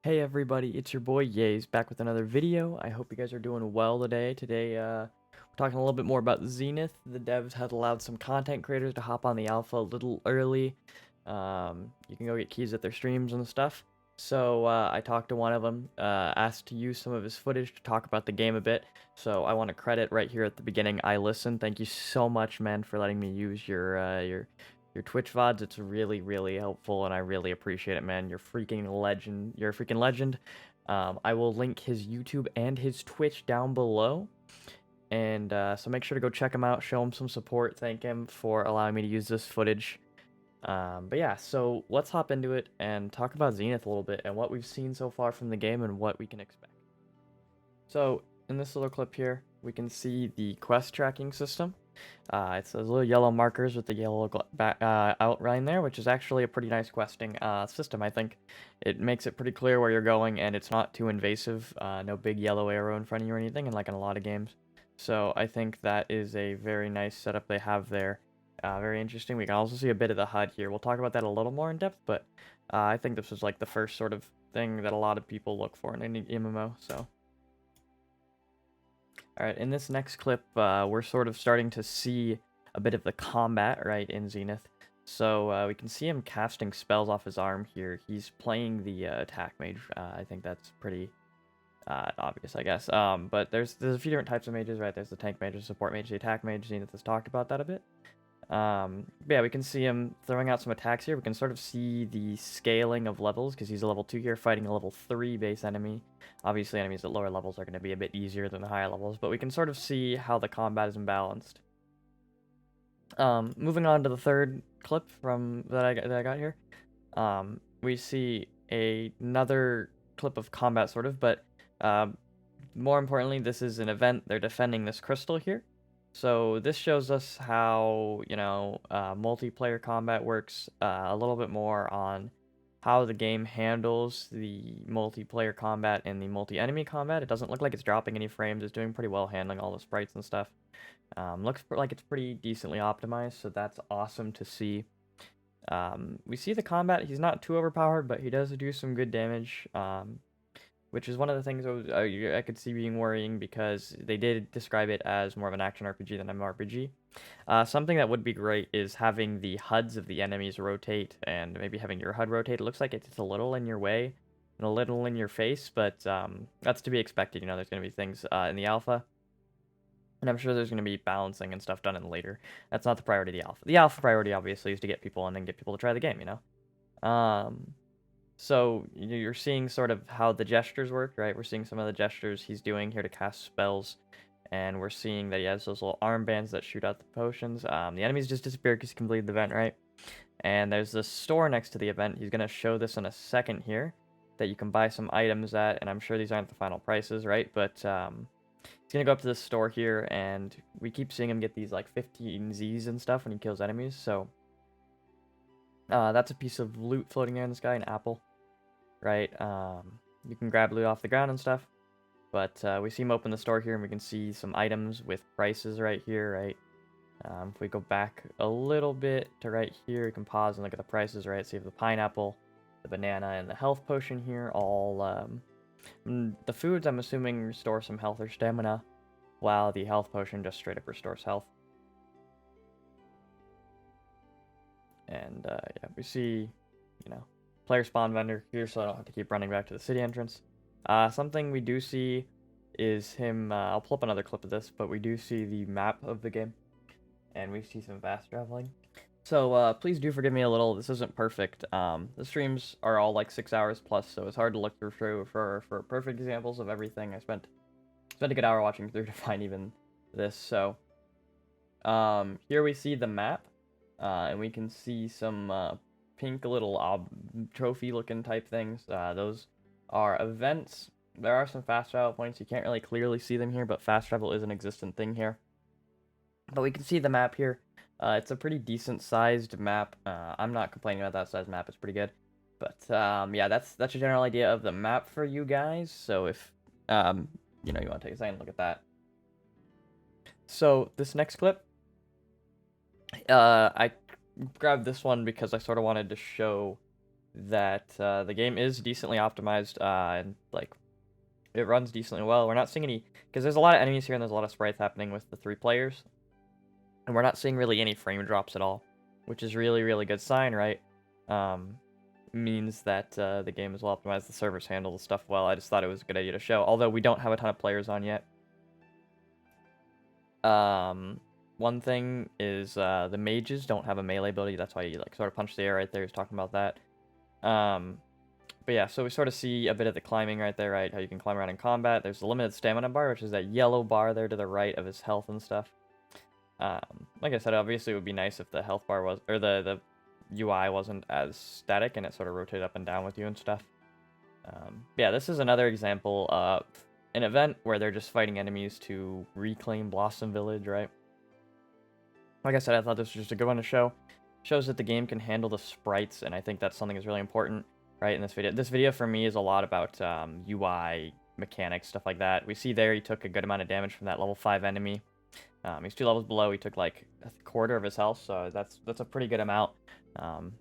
Hey everybody, it's your boy Yays back with another video. I hope you guys are doing well today. We're talking a little bit more about Zenith. The devs had allowed some content creators to hop on the alpha a little early. You can go get keys at their streams and stuff. So I talked to one of them, asked to use some of his footage to talk about the game a bit. So I want to credit right here at the beginning, iListen. Thank you so much, man, for letting me use your Twitch VODs. It's really, really helpful, and I really appreciate it, man. You're freaking legend. You're a freaking legend. I will link his YouTube and his Twitch down below. And so make sure to go check him out, show him some support, thank him for allowing me to use this footage. But yeah, so let's hop into it and talk about Zenith a little bit and what we've seen so far from the game and what we can expect. So in this little clip here, we can see the quest tracking system. It's those little yellow markers with the yellow outline there, which is actually a pretty nice questing system, I think. It makes it pretty clear where you're going, and it's not too invasive. No big yellow arrow in front of you or anything, like in a lot of games. So I think that is a very nice setup they have there. Very interesting. We can also see a bit of the HUD here. We'll talk about that a little more in depth, but I think this was like the first sort of thing that a lot of people look for in any MMO, so... Alright, in this next clip, we're sort of starting to see a bit of the combat, right, in Zenith. So we can see him casting spells off his arm here. He's playing the attack mage. I think that's pretty obvious, I guess. But there's a few different types of mages, right? There's the tank mage, the support mage, the attack mage. Zenith has talked about that a bit. But yeah, we can see him throwing out some attacks here. We can sort of see the scaling of levels because he's a level 2 here fighting a level 3 base enemy. Obviously, enemies at lower levels are going to be a bit easier than the higher levels, but we can sort of see how the combat is imbalanced. Moving on to the third clip that I got here, we see another clip of combat, sort of, but more importantly, this is an event. They're defending this crystal here. So this shows us how, multiplayer combat works, a little bit more on how the game handles the multiplayer combat and the multi-enemy combat. It doesn't look like it's dropping any frames. It's doing pretty well handling all the sprites and stuff. Looks like it's pretty decently optimized, so that's awesome to see. We see the combat. He's not too overpowered, but he does do some good damage. Which is one of the things I could see being worrying because they did describe it as more of an action RPG than an MMORPG. Something that would be great is having the HUDs of the enemies rotate and maybe having your HUD rotate. It looks like it's a little in your way and a little in your face, but that's to be expected. There's going to be things in the alpha, and I'm sure there's going to be balancing and stuff done in later. That's not the priority of the alpha. The alpha priority, obviously, is to get people and then get people to try the game, So you're seeing sort of how the gestures work, right? We're seeing some of the gestures he's doing here to cast spells, and we're seeing that he has those little armbands that shoot out the potions. The enemies just disappeared because he completed the event, right? And there's this store next to the event. He's going to show this in a second here, that you can buy some items at, and I'm sure these aren't the final prices, right? But he's going to go up to this store here, and we keep seeing him get these like 15 Zs and stuff when he kills enemies, so... that's a piece of loot floating there in the sky, an apple, right? You can grab loot off the ground and stuff, but we see him open the store here, and we can see some items with prices right here, right? If we go back a little bit to right here, you can pause and look at the prices, right? So you have the pineapple, the banana, and the health potion here, all, the foods, I'm assuming, restore some health or stamina, while the health potion just straight up restores health. And yeah, we see, player spawn vendor here, so I don't have to keep running back to the city entrance. Something we do see is him, I'll pull up another clip of this, but we do see the map of the game, and we see some fast traveling. So please do forgive me a little, this isn't perfect. The streams are all like 6 hours plus, so it's hard to look through for perfect examples of everything. I spent a good hour watching through to find even this, so... here we see the map. And we can see some pink little trophy-looking type things. Those are events. There are some fast travel points. You can't really clearly see them here, but fast travel is an existent thing here. But we can see the map here. It's a pretty decent-sized map. I'm not complaining about that size map. It's pretty good. But yeah, that's a general idea of the map for you guys. So if you want to take a second, look at that. So this next clip. I grabbed this one because I sort of wanted to show that the game is decently optimized, and like it runs decently well. We're not seeing any, because there's a lot of enemies here and there's a lot of sprites happening with the 3 players, and we're not seeing really any frame drops at all, which is really good sign, right? Means that the game is well optimized, the servers handle the stuff well. I just thought it was a good idea to show, although we don't have a ton of players on yet. One thing is the mages don't have a melee ability. That's why you like sort of punch the air right there. He's talking about that. But yeah, so we sort of see a bit of the climbing right there, right? How you can climb around in combat. There's the limited stamina bar, which is that yellow bar there to the right of his health and stuff. Like I said, obviously it would be nice if the health bar was, or the UI wasn't as static and it sort of rotated up and down with you and stuff. Yeah, this is another example of an event where they're just fighting enemies to reclaim Blossom Village, right? Like I said, I thought this was just a good one to show. Shows that the game can handle the sprites, and I think that's something that's really important, right, in this video. This video, for me, is a lot about UI, mechanics, stuff like that. We see there he took a good amount of damage from that level 5 enemy. He's 2 levels below. He took, like, a quarter of his health, so that's a pretty good amount.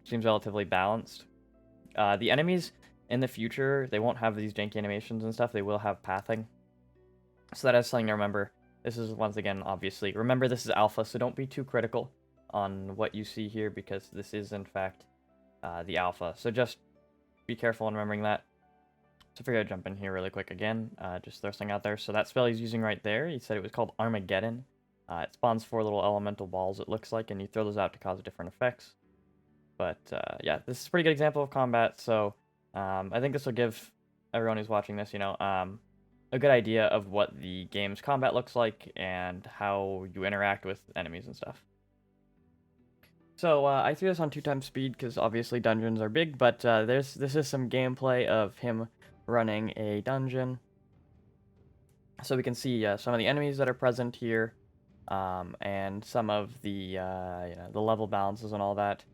Seems relatively balanced. The enemies in the future, they won't have these janky animations and stuff. They will have pathing. So that is something to remember. This is, once again, obviously, remember this is alpha, so don't be too critical on what you see here, because this is, in fact, the alpha. So just be careful in remembering that. So figure I'd jump in here really quick again, just throw something out there. So that spell he's using right there, he said it was called Armageddon. It spawns 4 little elemental balls, it looks like, and you throw those out to cause different effects. But, yeah, this is a pretty good example of combat, so I think this will give everyone who's watching this, you know, a good idea of what the game's combat looks like and how you interact with enemies and stuff. So I threw this on 2x speed because obviously dungeons are big, but this is some gameplay of him running a dungeon. So we can see some of the enemies that are present here, and some of the you know, the level balances and all that,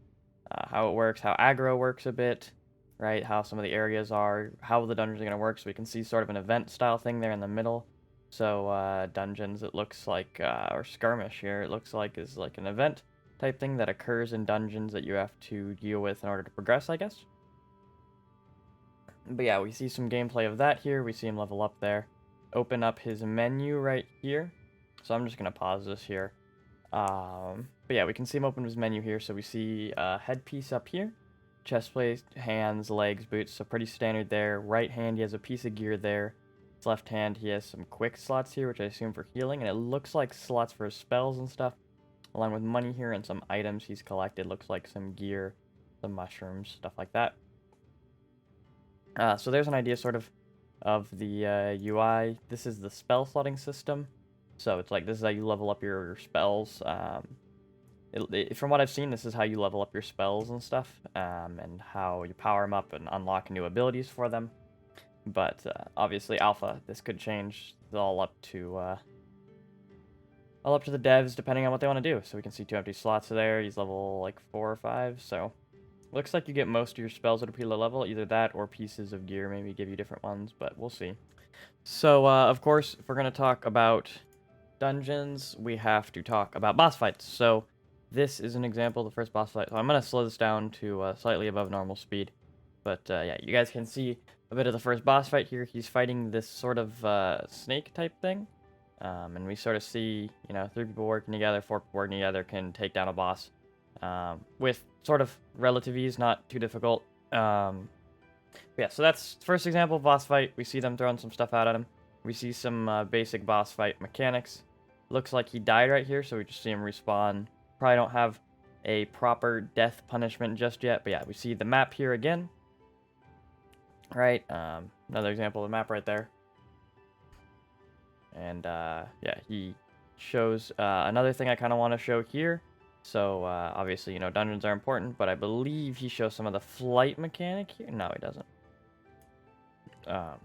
how it works, how aggro works a bit, right? How some of the areas are, how the dungeons are going to work. So we can see sort of an event style thing there in the middle. So dungeons, it looks like, or skirmish here, it looks like is like an event type thing that occurs in dungeons that you have to deal with in order to progress, I guess. But yeah, we see some gameplay of that here. We see him level up there. Open up his menu right here. So I'm just going to pause this here. But yeah, we can see him open his menu here. So we see a headpiece up here. Chest plate, hands, legs, boots, so pretty standard there. Right hand, he has a piece of gear there. His left hand, he has some quick slots here, which I assume for healing, and it looks like slots for his spells and stuff, along with money here and some items he's collected. Looks like some gear, some mushrooms, stuff like that. So there's an idea sort of the UI. This is the spell slotting system. So it's like, this is how you level up your spells. From what I've seen, this is how you level up your spells and stuff, and how you power them up and unlock new abilities for them. But obviously, alpha, this could change. It's all up to the devs, depending on what they want to do. So we can see 2 empty slots there. He's level like 4 or 5. So looks like you get most of your spells at a pretty low level. Either that or pieces of gear maybe give you different ones, but we'll see. So of course, if we're gonna talk about dungeons, we have to talk about boss fights. So this is an example of the first boss fight. So I'm going to slow this down to slightly above normal speed. But yeah, you guys can see a bit of the first boss fight here. He's fighting this sort of snake type thing. And we sort of see, you know, 3 people working together, 4 people working together can take down a boss. With sort of relative ease, not too difficult. Yeah, so that's the first example of boss fight. We see them throwing some stuff out at him. We see some basic boss fight mechanics. Looks like he died right here, so we just see him respawn. Probably don't have a proper death punishment just yet, but yeah, we see the map here again. Right, another example of the map right there. And yeah, he shows another thing I kind of want to show here. So obviously, you know, dungeons are important, but I believe he shows some of the flight mechanic here. No, he doesn't.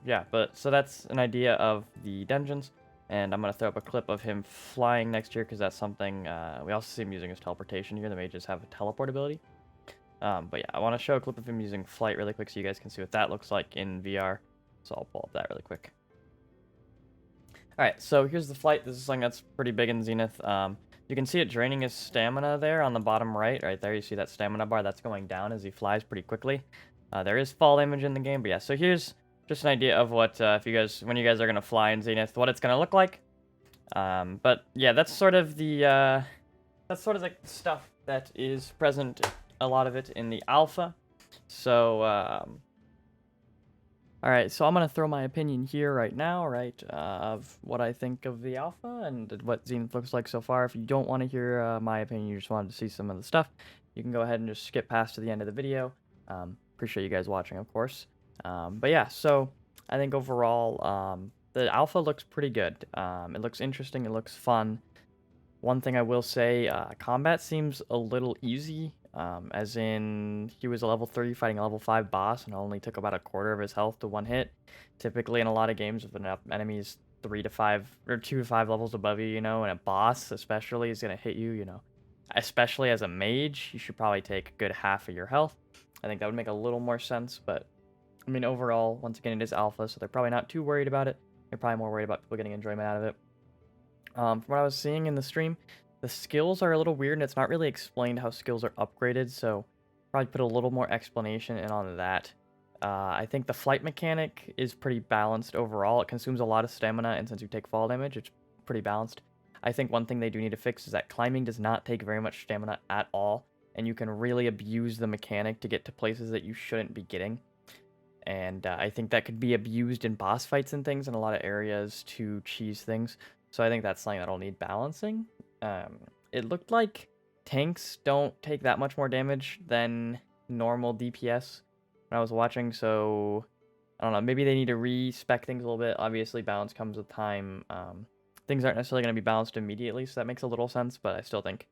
Yeah, but so that's an idea of the dungeons. And I'm going to throw up a clip of him flying next year, because that's something, we also see him using his teleportation here. The mages have a teleport ability. But yeah, I want to show a clip of him using flight really quick so you guys can see what that looks like in VR. So I'll pull up that really quick. Alright, so here's the flight. This is something that's pretty big in Zenith. You can see it draining his stamina there on the bottom right. Right there, you see that stamina bar. That's going down as he flies pretty quickly. There is fall damage in the game, but yeah. So here's just an idea of what if you guys when you guys are gonna fly in Zenith, what it's gonna look like. But yeah, that's sort of the like stuff that is present, a lot of it in the alpha. So all right, so I'm gonna throw my opinion here right now, right, of what I think of the alpha and what Zenith looks like so far. If you don't want to hear my opinion, you just wanted to see some of the stuff, you can go ahead and just skip past to the end of the video. Appreciate you guys watching, of course. But yeah, so I think overall, the alpha looks pretty good. It looks interesting. It looks fun. One thing I will say, combat seems a little easy. As in, he was a level 3 fighting a level 5 boss and only took about a quarter of his health to one hit. Typically, in a lot of games, if an enemy is 3 to 5 or 2 to 5 levels above you, and a boss especially is going to hit you, especially as a mage, you should probably take a good half of your health. I think that would make a little more sense, but I mean, overall, once again, it is alpha, so they're probably not too worried about it. They're probably more worried about people getting enjoyment out of it. From what I was seeing in the stream, the skills are a little weird, and it's not really explained how skills are upgraded, so probably put a little more explanation in on that. I think the flight mechanic is pretty balanced overall. It consumes a lot of stamina, and since you take fall damage, it's pretty balanced. I think one thing they do need to fix is that climbing does not take very much stamina at all, and you can really abuse the mechanic to get to places that you shouldn't be getting. And I think that could be abused in boss fights and things in a lot of areas to cheese things. So I think that's something that'll need balancing. It looked like tanks don't take that much more damage than normal DPS when I was watching, so I don't know, maybe they need to respec things a little bit. Obviously, balance comes with time. Things aren't necessarily going to be balanced immediately, so that makes a little sense, but I still think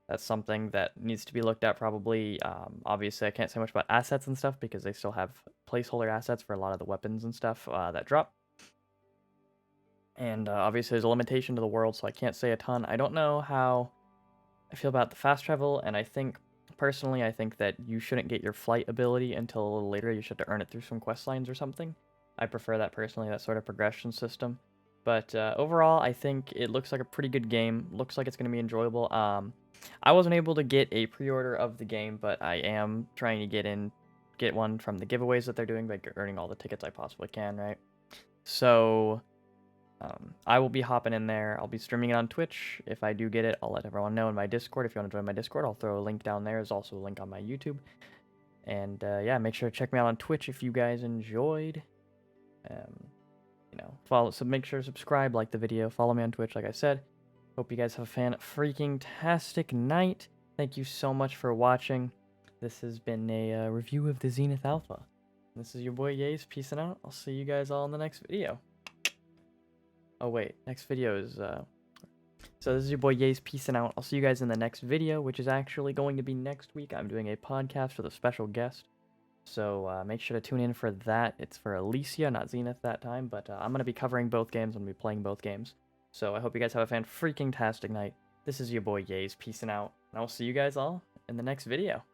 that's something that needs to be looked at probably. Obviously, I can't say much about assets and stuff because they still have placeholder assets for a lot of the weapons and stuff that drop. And obviously, there's a limitation to the world, so I can't say a ton. I don't know how I feel about the fast travel, and I think, personally, I think that you shouldn't get your flight ability until a little later. You should have to earn it through some quest lines or something. I prefer that personally, that sort of progression system. But overall, I think it looks like a pretty good game. Looks like it's going to be enjoyable. I wasn't able to get a pre-order of the game, but I am trying to get one from the giveaways that they're doing by earning all the tickets I possibly can, right? So I will be hopping in there. I'll be streaming it on Twitch. If I do get it, I'll let everyone know in my Discord. If you want to join my Discord, I'll throw a link down there. There's also a link on my YouTube. And yeah, make sure to check me out on Twitch if you guys enjoyed. So make sure to subscribe, like the video, follow me on Twitch, like I said. Hope you guys have a fan-freaking-tastic night. Thank you so much for watching. This has been a review of the Zenith Alpha. This is your boy Yays, peacing out. I'll see you guys all in the next video. Oh wait, next video is, so this is your boy Yays, peacing out. I'll see you guys in the next video, which is actually going to be next week. I'm doing a podcast with a special guest. So make sure to tune in for that. It's for Alicia, not Zenith that time, but I'm going to be covering both games. I'm going to be playing both games. So I hope you guys have a fan-freaking-tastic night. This is your boy Yays, peacing out, and I will see you guys all in the next video.